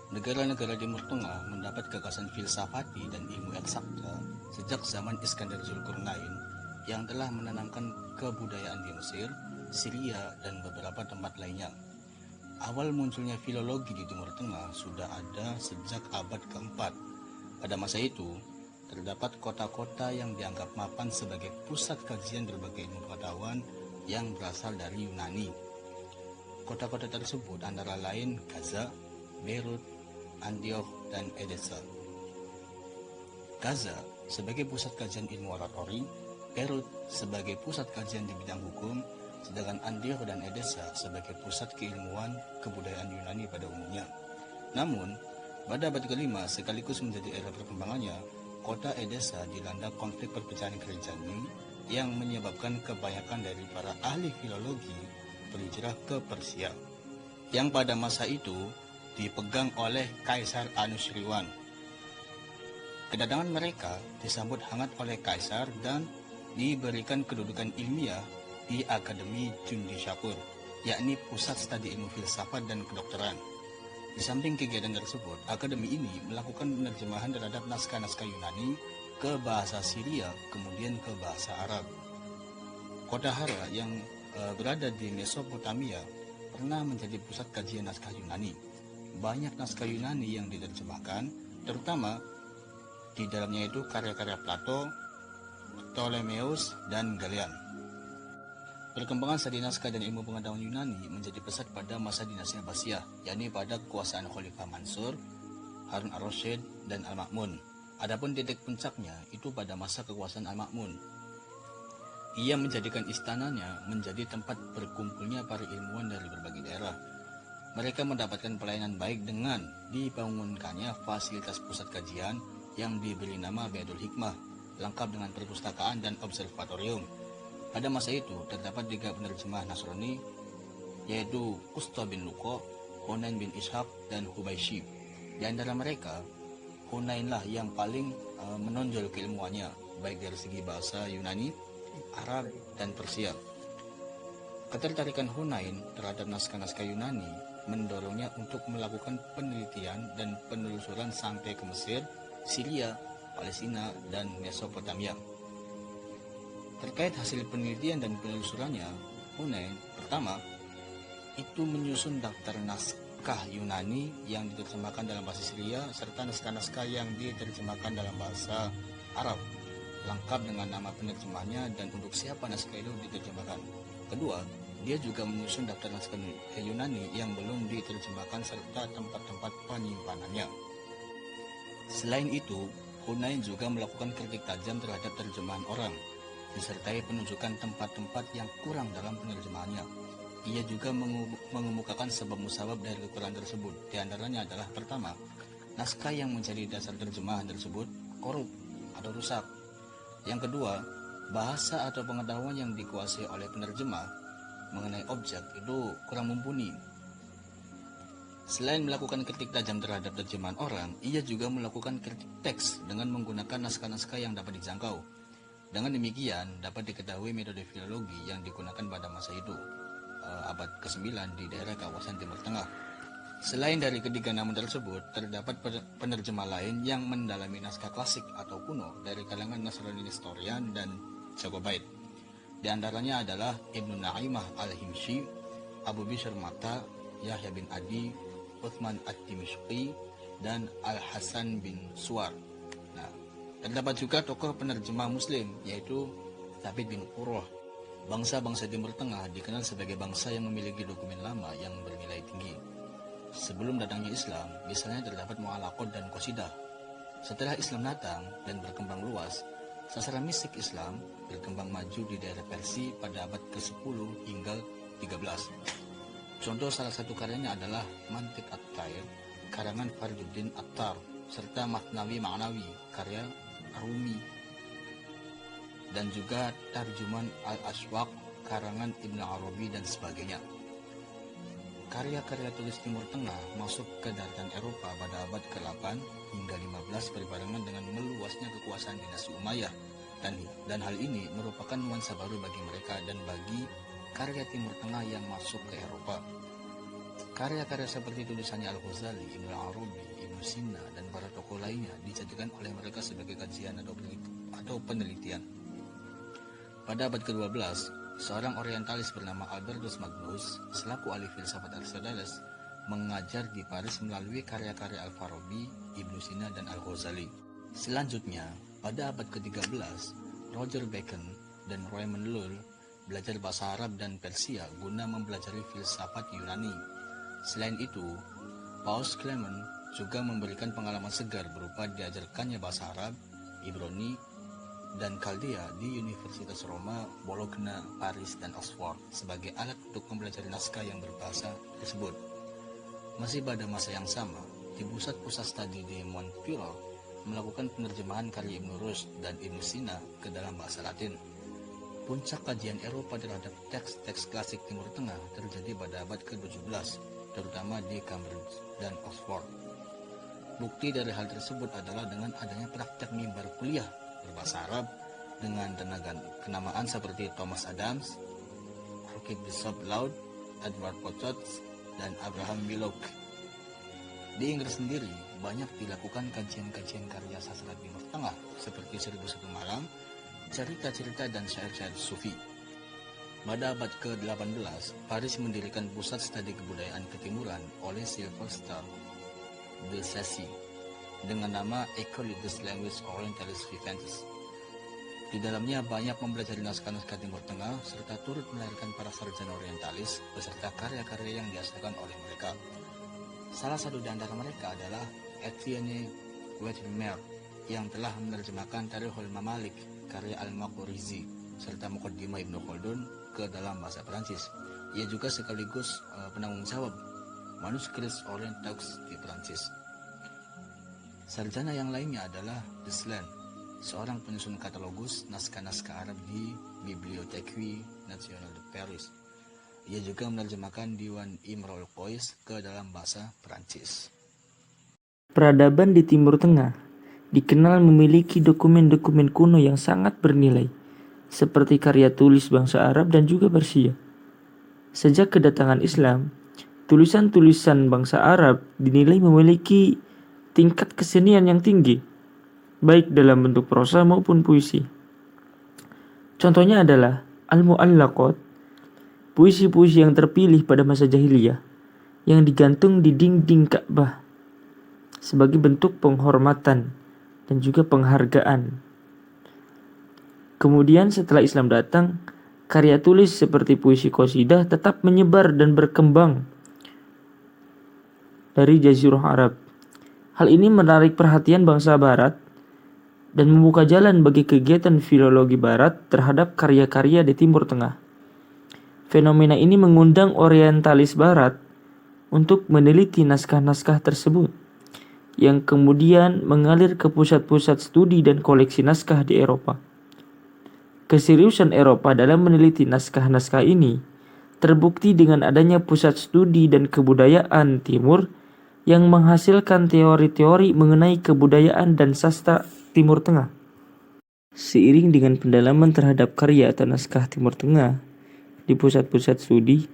Negara-negara Timur Tengah mendapat gagasan filsafati dan ilmu eksakta sejak zaman Iskandar Zulkarnain yang telah menanamkan kebudayaan di Mesir, Syria, dan beberapa tempat lainnya. Awal munculnya filologi di Timur Tengah sudah ada sejak abad keempat. Pada masa itu, terdapat kota-kota yang dianggap mapan sebagai pusat kajian berbagai ilmu pengetahuan yang berasal dari Yunani. Kota-kota tersebut antara lain Gaza, Beirut, Antioch, dan Edessa. Gaza sebagai pusat kajian ilmu oratori, Beirut sebagai pusat kajian di bidang hukum, sedangkan Antioch dan Edessa sebagai pusat keilmuan kebudayaan Yunani pada umumnya. Namun, pada abad kelima sekaligus menjadi era perkembangannya, kota Edessa dilanda konflik perpecahan kerajaan yang menyebabkan kebanyakan dari para ahli filologi berhijrah ke Persia, yang pada masa itu dipegang oleh Kaisar Anushirwan. Kedatangan mereka disambut hangat oleh Kaisar dan diberikan kedudukan ilmiah di Akademi Jundi Syapur, yakni pusat studi ilmu filsafat dan kedokteran. Di samping kegiatan tersebut, akademi ini melakukan penerjemahan terhadap naskah-naskah Yunani ke bahasa Syria, kemudian ke bahasa Arab. Kota Hara yang berada di Mesopotamia pernah menjadi pusat kajian naskah Yunani. Banyak naskah Yunani yang diterjemahkan, terutama di dalamnya itu karya-karya Plato, Ptolemeus, dan Galian. Perkembangan studi naskah dan ilmu pengetahuan Yunani menjadi pesat pada masa dinasti Abbasiyah, yakni pada kekuasaan Khalifah Mansur, Harun ar-Rasyid, dan Al-Ma'mun. Adapun titik puncaknya itu pada masa kekuasaan Al-Ma'mun. Ia menjadikan istananya menjadi tempat berkumpulnya para ilmuwan dari berbagai daerah. Mereka mendapatkan pelayanan baik dengan dibangunkannya fasilitas pusat kajian yang diberi nama Baitul Hikmah, lengkap dengan perpustakaan dan observatorium. Pada masa itu terdapat 3 penerjemah Nasrani, yaitu Usta bin Luko, Hunain bin Ishaq, dan Hubaishi. Di antara mereka, Hunainlah yang paling menonjol keilmuannya, baik dari segi bahasa Yunani, Arab, dan Persia. Ketertarikan Hunain terhadap naskah-naskah Yunani mendorongnya untuk melakukan penelitian dan penelusuran sampai ke Mesir, Syria, Palestina, dan Mesopotamia. Terkait hasil penelitian dan penelusurannya, Hunain pertama itu menyusun daftar naskah Yunani yang diterjemahkan dalam bahasa Syria serta naskah-naskah yang diterjemahkan dalam bahasa Arab, lengkap dengan nama penerjemahnya dan untuk siapa naskah itu diterjemahkan. Kedua, dia juga menyusun daftar naskah Yunani yang belum diterjemahkan serta tempat-tempat penyimpanannya. Selain itu, Hunain juga melakukan kritik tajam terhadap terjemahan orang, disertai penunjukan tempat-tempat yang kurang dalam penerjemahannya. Ia juga mengemukakan sebab musabab dari kekurangan tersebut. Di antaranya adalah pertama, naskah yang menjadi dasar terjemahan tersebut korup atau rusak. Yang kedua, bahasa atau pengetahuan yang dikuasai oleh penerjemah mengenai objek itu kurang mumpuni. Selain melakukan kritik tajam terhadap terjemahan orang, ia juga melakukan kritik teks dengan menggunakan naskah-naskah yang dapat dijangkau. Dengan demikian, dapat diketahui metode filologi yang digunakan pada masa itu, abad ke-9 di daerah kawasan Timur Tengah. Selain dari ketiga nama tersebut, terdapat penerjemah lain yang mendalami naskah klasik atau kuno dari kalangan Nasrani historian dan Jacobite. Di antaranya adalah Ibnu Naimah al-Himsi, Abu Bishr Mata, Yahya bin Adi, Uthman at-Timishqi, dan Al-Hasan bin Suwar. Nah, terdapat juga tokoh penerjemah Muslim, yaitu Thabit bin Qurrah. Bangsa-bangsa Timur Tengah dikenal sebagai bangsa yang memiliki dokumen lama yang bernilai tinggi. Sebelum datangnya Islam, misalnya terdapat mu'alaqat dan qasidah. Setelah Islam datang dan berkembang luas, sasaran mistik Islam berkembang maju di daerah Persia pada abad ke-10 hingga 13. Contoh salah satu karyanya adalah Mantiq At-Tair, karangan Fariduddin Attar, serta Mathnawi Ma'nawi, karya Rumi, dan juga Tarjuman Al-Aswaq, karangan Ibn Arabi, dan sebagainya. Karya-karya tulis Timur Tengah masuk ke daratan Eropa pada abad ke-8 hingga 15 berbarengan dengan meluasnya kekuasaan dinasti Umayyah, dan hal ini merupakan nuansa baru bagi mereka dan bagi karya Timur Tengah yang masuk ke Eropa. Karya-karya seperti tulisannya Al-Ghazali, Ibnu Arabi, Ibnu Sina, dan para tokoh lainnya dijadikan oleh mereka sebagai kajian atau penelitian. Pada abad ke-12, seorang orientalis bernama Albertus Magnus, selaku ahli filsafat Aristoteles, mengajar di Paris melalui karya-karya Al-Farabi, Ibnu Sina, dan Al-Ghazali. Selanjutnya, pada abad ke-13, Roger Bacon dan Raymond Lull belajar bahasa Arab dan Persia guna mempelajari filsafat Yunani. Selain itu, Paus Clement juga memberikan pengalaman segar berupa diajarkannya bahasa Arab, Ibrani, dan Kaldea di Universitas Roma, Bologna, Paris, dan Oxford sebagai alat untuk mempelajari naskah yang berbahasa tersebut. Masih pada masa yang sama, di pusat-pusat studi di Montpellier melakukan penerjemahan karya Ibn Rushd dan Ibn Sina ke dalam bahasa Latin. Puncak kajian Eropa terhadap teks-teks klasik Timur Tengah terjadi pada abad ke-17, terutama di Cambridge dan Oxford. Bukti dari hal tersebut adalah dengan adanya praktek mimbar kuliah berbahasa Arab dengan tenaga kenamaan seperti Thomas Adams, Archbishop Laud, Edward Potts, dan Abraham Willock. Di Inggris sendiri, banyak dilakukan kajian-kajian karya sastra Timur Tengah seperti 1001 Malam, cerita-cerita dan syair-syair sufi. Pada abad ke-18, Paris mendirikan pusat studi kebudayaan ketimuran oleh Sylvester de Sacy dengan nama École des Langues Orientales Vivantes. Di dalamnya banyak mempelajari naskah-naskah Timur Tengah serta turut melahirkan para sarjana orientalis beserta karya-karya yang dihasilkan oleh mereka. Salah satu di antara mereka adalah Etienne Wetmer yang telah menerjemahkan Tarikhul Mamalik karya Al-Maqrizi serta Muqaddimah Ibnu Khaldun ke dalam bahasa Perancis. Ia juga sekaligus penanggung jawab manuskrip Orient Texts di Perancis. Sarjana yang lainnya adalah Deslan, seorang penyusun katalogus naskah-naskah Arab di Bibliothèque Nationale de Paris. Ia juga menerjemahkan Diwan Imrul Qais ke dalam bahasa Perancis. Peradaban di Timur Tengah dikenal memiliki dokumen-dokumen kuno yang sangat bernilai, seperti karya tulis bangsa Arab dan juga Persia. Sejak kedatangan Islam, tulisan-tulisan bangsa Arab dinilai memiliki tingkat kesenian yang tinggi, baik dalam bentuk prosa maupun puisi. Contohnya adalah Al-Mu'allaqat, puisi-puisi yang terpilih pada masa jahiliyah yang digantung di dinding Ka'bah sebagai bentuk penghormatan dan juga penghargaan. Kemudian setelah Islam datang, karya tulis seperti puisi qasidah tetap menyebar dan berkembang dari Jazirah Arab. Hal ini menarik perhatian bangsa Barat dan membuka jalan bagi kegiatan filologi Barat terhadap karya-karya di Timur Tengah. Fenomena ini mengundang orientalis Barat untuk meneliti naskah-naskah tersebut, yang kemudian mengalir ke pusat-pusat studi dan koleksi naskah di Eropa. Keseriusan Eropa dalam meneliti naskah-naskah ini terbukti dengan adanya pusat studi dan kebudayaan Timur yang menghasilkan teori-teori mengenai kebudayaan dan sastra Timur Tengah. Seiring dengan pendalaman terhadap karya atau naskah Timur Tengah di pusat-pusat studi,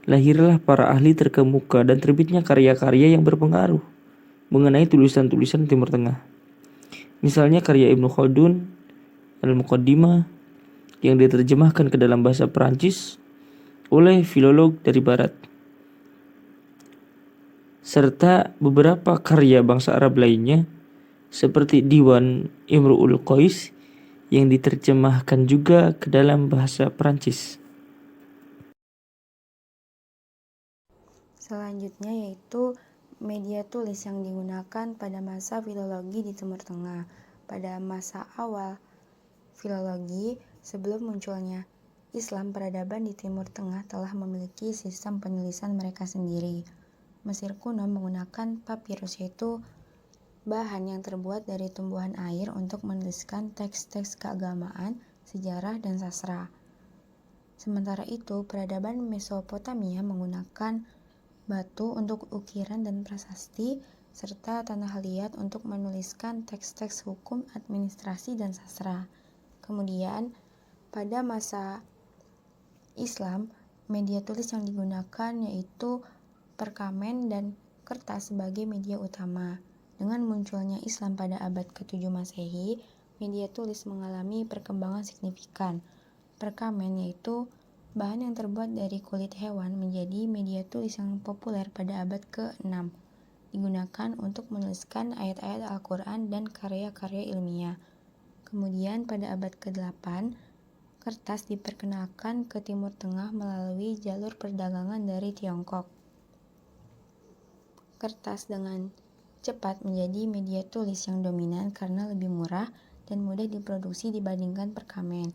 lahirlah para ahli terkemuka dan terbitnya karya-karya yang berpengaruh mengenai tulisan-tulisan Timur Tengah. Misalnya karya Ibnu Khaldun, Al-Muqaddimah, yang diterjemahkan ke dalam bahasa Perancis oleh filolog dari Barat, serta beberapa karya bangsa Arab lainnya seperti Diwan Imrul Qais yang diterjemahkan juga ke dalam bahasa Perancis. Selanjutnya yaitu media tulis yang digunakan pada masa filologi di Timur Tengah. Pada masa awal filologi, sebelum munculnya Islam, peradaban di Timur Tengah telah memiliki sistem penulisan mereka sendiri. Mesir kuno menggunakan papirus, yaitu bahan yang terbuat dari tumbuhan air untuk menuliskan teks-teks keagamaan, sejarah, dan sastra. Sementara itu, peradaban Mesopotamia menggunakan batu untuk ukiran dan prasasti, serta tanah liat untuk menuliskan teks-teks hukum, administrasi, dan sastra. Kemudian, pada masa Islam, media tulis yang digunakan yaitu perkamen dan kertas sebagai media utama. Dengan munculnya Islam pada abad ke-7 Masehi, media tulis mengalami perkembangan signifikan. Perkamen, yaitu bahan yang terbuat dari kulit hewan, menjadi media tulis yang populer pada abad ke-6. Digunakan untuk menuliskan ayat-ayat Al-Quran dan karya-karya ilmiah. Kemudian pada abad ke-8, kertas diperkenalkan ke Timur Tengah melalui jalur perdagangan dari Tiongkok. Kertas dengan cepat menjadi media tulis yang dominan karena lebih murah dan mudah diproduksi dibandingkan perkamen.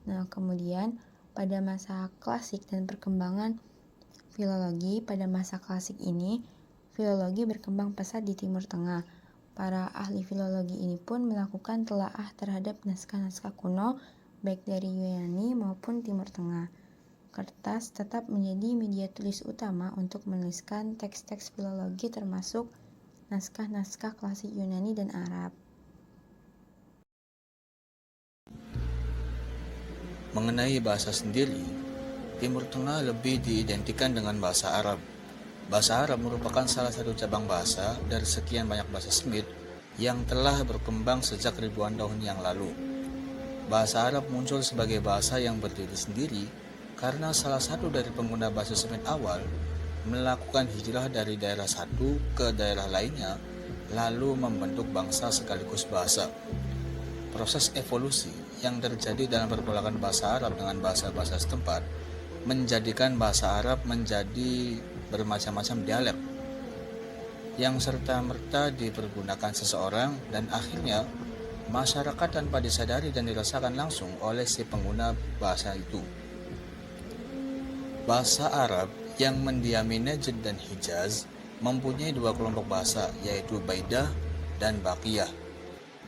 Nah, kemudian pada masa klasik dan perkembangan filologi, pada masa klasik ini, filologi berkembang pesat di Timur Tengah. Para ahli filologi ini pun melakukan telaah terhadap naskah-naskah kuno, baik dari Yunani maupun Timur Tengah. Kertas tetap menjadi media tulis utama untuk menuliskan teks-teks filologi termasuk naskah-naskah klasik Yunani dan Arab. Mengenai bahasa sendiri, Timur Tengah lebih diidentikan dengan bahasa Arab. Bahasa Arab merupakan salah satu cabang bahasa dari sekian banyak bahasa Semit yang telah berkembang sejak ribuan tahun yang lalu. Bahasa Arab muncul sebagai bahasa yang berdiri sendiri karena salah satu dari pengguna bahasa Semit awal melakukan hijrah dari daerah satu ke daerah lainnya, lalu membentuk bangsa sekaligus bahasa. Proses evolusi yang terjadi dalam pergolakan bahasa Arab dengan bahasa-bahasa setempat menjadikan bahasa Arab menjadi bermacam-macam dialek yang serta-merta dipergunakan seseorang, dan akhirnya masyarakat tanpa disadari dan dirasakan langsung oleh si pengguna bahasa itu. Bahasa Arab yang mendiami Najd dan Hijaz mempunyai dua kelompok bahasa, yaitu Baidah dan Baqiyah.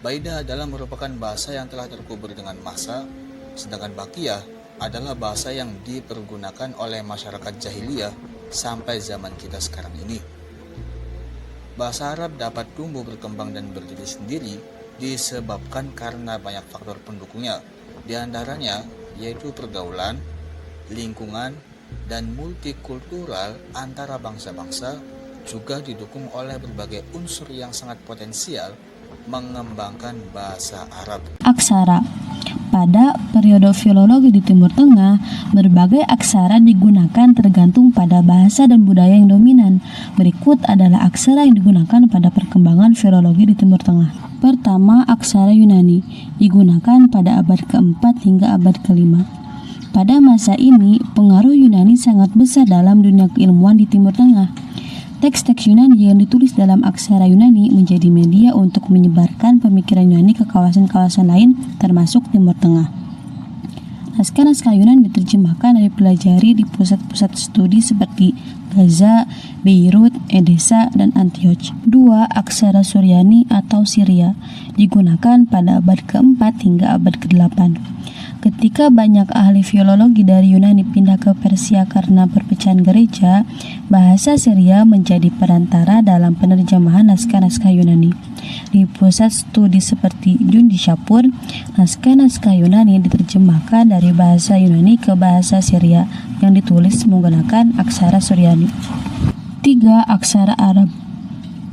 Baidah adalah merupakan bahasa yang telah terkubur dengan masa, sedangkan Baqiyah adalah bahasa yang dipergunakan oleh masyarakat jahiliyah sampai zaman kita sekarang ini. Bahasa Arab dapat tumbuh berkembang dan berdiri sendiri disebabkan karena banyak faktor pendukungnya, di antaranya yaitu pergaulan, lingkungan, dan multikultural antara bangsa-bangsa, juga didukung oleh berbagai unsur yang sangat potensial mengembangkan bahasa Arab. Aksara. Pada periode filologi di Timur Tengah, berbagai aksara digunakan tergantung pada bahasa dan budaya yang dominan. Berikut adalah aksara yang digunakan pada perkembangan filologi di Timur Tengah. Pertama, aksara Yunani digunakan pada abad ke-4 hingga abad ke-5. Pada masa ini, pengaruh Yunani sangat besar dalam dunia keilmuan di Timur Tengah. Teks-teks Yunani yang ditulis dalam aksara Yunani menjadi media untuk menyebarkan pemikiran Yunani ke kawasan-kawasan lain, termasuk Timur Tengah. Naskah-naskah Yunani diterjemahkan dan dipelajari di pusat-pusat studi seperti Gaza, Beirut, Edessa, dan Antioch. 2. Aksara Suryani atau Syria digunakan pada abad ke-4 hingga abad ke-8. Ketika banyak ahli filologi dari Yunani pindah ke Persia karena perpecahan gereja, bahasa Syria menjadi perantara dalam penerjemahan naskah-naskah Yunani. Di pusat studi seperti Jundishapur, naskah-naskah Yunani diterjemahkan dari bahasa Yunani ke bahasa Syria yang ditulis menggunakan aksara Suryani. 3. Aksara Arab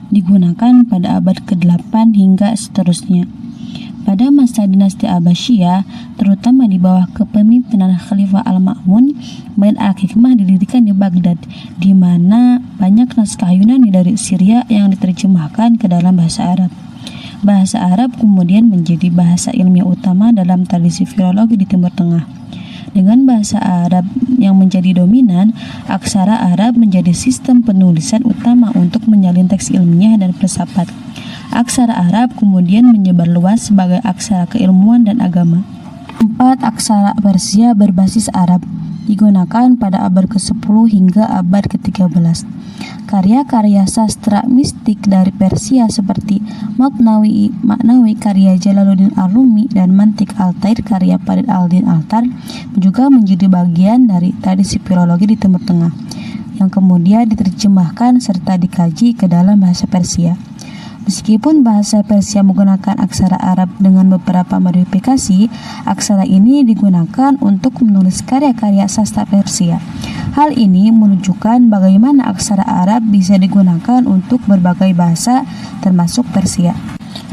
digunakan pada abad ke-8 hingga seterusnya. Pada masa dinasti Abbasiyah, terutama di bawah kepemimpinan Khalifah Al-Ma'mun, Bait Al-Hikmah didirikan di Baghdad, di mana banyak naskah Yunani dari Syria yang diterjemahkan ke dalam bahasa Arab. Bahasa Arab kemudian menjadi bahasa ilmiah utama dalam tradisi filologi di Timur Tengah. Dengan bahasa Arab yang menjadi dominan, aksara Arab menjadi sistem penulisan utama untuk menyalin teks ilmiah dan filsafat. Aksara Arab kemudian menyebar luas sebagai aksara keilmuan dan agama. 4. Aksara Persia berbasis Arab digunakan pada abad ke-10 hingga abad ke-13. Karya-karya sastra mistik dari Persia seperti Maknawi karya Jalaluddin Ar-Rumi dan Mantik Al-Tair karya Farid al-Din Al-Tar juga menjadi bagian dari tradisi filologi di Timur Tengah yang kemudian diterjemahkan serta dikaji ke dalam bahasa Persia. Meskipun bahasa Persia menggunakan aksara Arab dengan beberapa modifikasi, aksara ini digunakan untuk menulis karya-karya sastra Persia. Hal ini menunjukkan bagaimana aksara Arab bisa digunakan untuk berbagai bahasa termasuk Persia.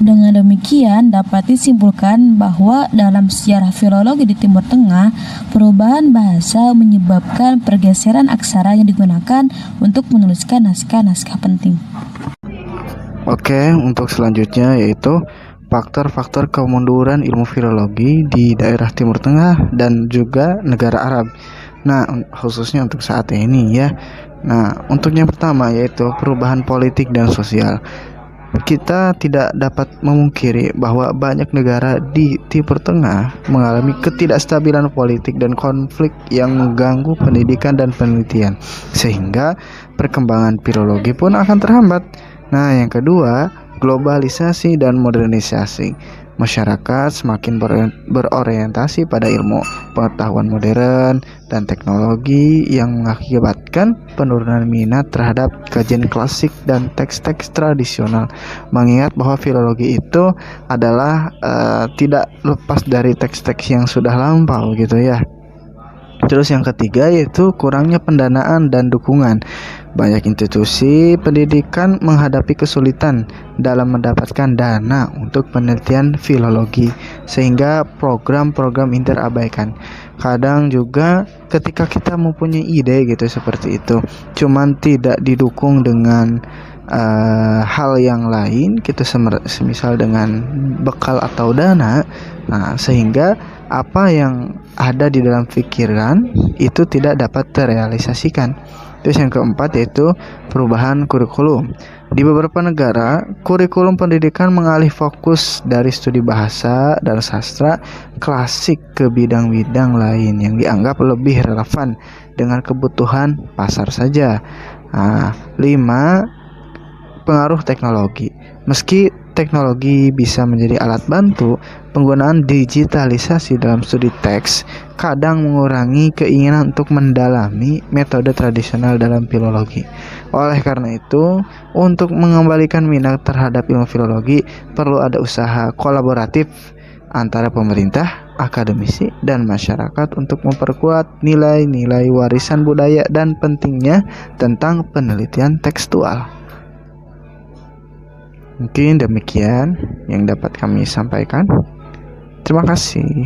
Dengan demikian, dapat disimpulkan bahwa dalam sejarah filologi di Timur Tengah, perubahan bahasa menyebabkan pergeseran aksara yang digunakan untuk menuliskan naskah-naskah penting. Oke, untuk selanjutnya yaitu faktor-faktor kemunduran ilmu filologi di daerah Timur Tengah dan juga negara Arab. Nah, khususnya untuk saat ini ya. Nah, untuk yang pertama yaitu perubahan politik dan sosial. Kita tidak dapat memungkiri bahwa banyak negara di Timur Tengah mengalami ketidakstabilan politik dan konflik yang mengganggu pendidikan dan penelitian, sehingga perkembangan filologi pun akan terhambat. Nah, yang kedua, globalisasi dan modernisasi. Masyarakat semakin berorientasi pada ilmu pengetahuan modern dan teknologi yang mengakibatkan penurunan minat terhadap kajian klasik dan teks-teks tradisional. Mengingat bahwa filologi itu adalah tidak lepas dari teks-teks yang sudah lampau gitu ya. Terus yang ketiga yaitu kurangnya pendanaan dan dukungan. Banyak institusi pendidikan menghadapi kesulitan dalam mendapatkan dana untuk penelitian filologi, sehingga program-program ini terabaikan. Kadang juga ketika kita mempunyai ide gitu seperti itu, cuman tidak didukung dengan hal yang lain gitu, semisal dengan bekal atau dana, nah sehingga apa yang ada di dalam pikiran itu tidak dapat terrealisasikan. Terus yang keempat yaitu perubahan kurikulum. Di beberapa negara, kurikulum pendidikan mengalih fokus dari studi bahasa dan sastra klasik ke bidang-bidang lain yang dianggap lebih relevan dengan kebutuhan pasar saja. 5. Pengaruh teknologi. Meski teknologi bisa menjadi alat bantu, penggunaan digitalisasi dalam studi teks kadang mengurangi keinginan untuk mendalami metode tradisional dalam filologi. Oleh karena itu, untuk mengembalikan minat terhadap ilmu filologi, perlu ada usaha kolaboratif antara pemerintah, akademisi, dan masyarakat untuk memperkuat nilai-nilai warisan budaya dan pentingnya tentang penelitian tekstual. Mungkin demikian yang dapat kami sampaikan. Terima kasih.